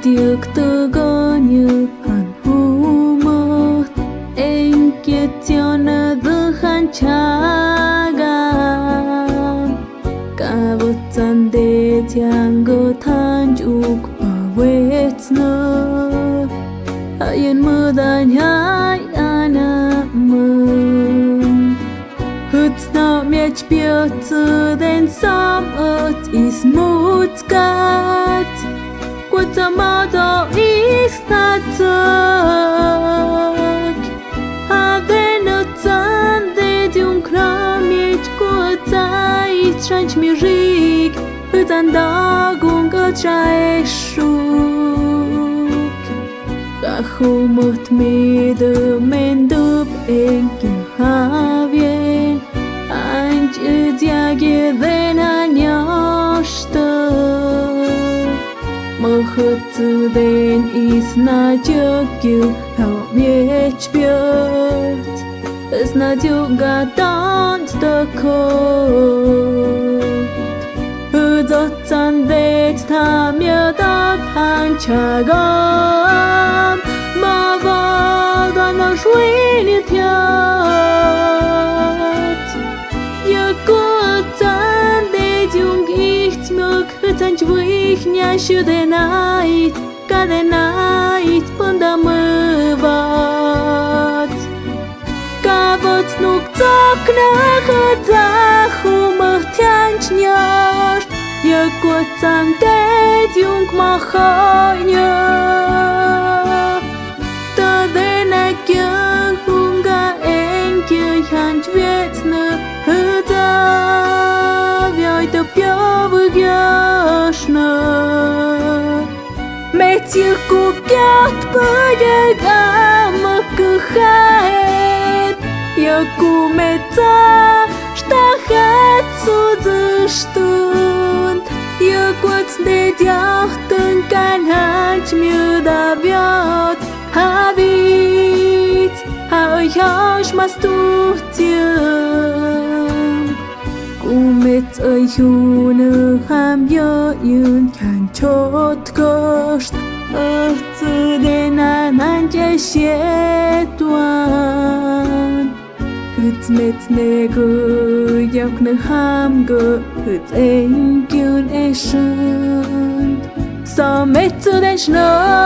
tiếc từ có như hàn hu mơ anh kia cho nó giữ khăn cha gam cả vật chân để chẳng có than chúc bảo vệ nó yên mưa đàn hái ana mừng hụt nào mieć biểu từ đến sớm ớt is mút cát qua tâm áo is nát tớt ha đến ở chân để dùng kram mieć qua tay change mi rig hụt anh đã cùng có trái cả khu một mi từ men đúp em kia ha viên anh chưa dia kia đến anh nhớ tơ mơ khớp từ đến is na chưa kêu hào biết biết is na chưa gạt đón tơ cô giọt chân để tham nhớ ta than cha gom mà vào đoàn nó suy như thiệt giờ cô chân để dùng ít mực chân vui nhà siêu để nãy cả để nãy vẫn đã mơ vật cả vật nục tóc nát ta khu mơ thiên nhớ giờ cuộc chẳng để dùng mà khỏi nhớ ta đến nay kia hung ga anh kia hàn viết nơ hư ta vội tập gió vừa gió nơ mẹ chưa cuộc kéo với đời cả mà cứ khai giờ cô mẹ ta hát su dư stund giờ quất để gió từng can hát miêu đã viết ha vít ha ơi hoş mas tu tiêm cô mệt ơi hu nơ ham gió yun can chốt cost ở từ đến anh chơi xe tuan hụt mệt nề gơ dọc nơ ham gơ hụt anh kêu e sơn sao mệt từ đến snow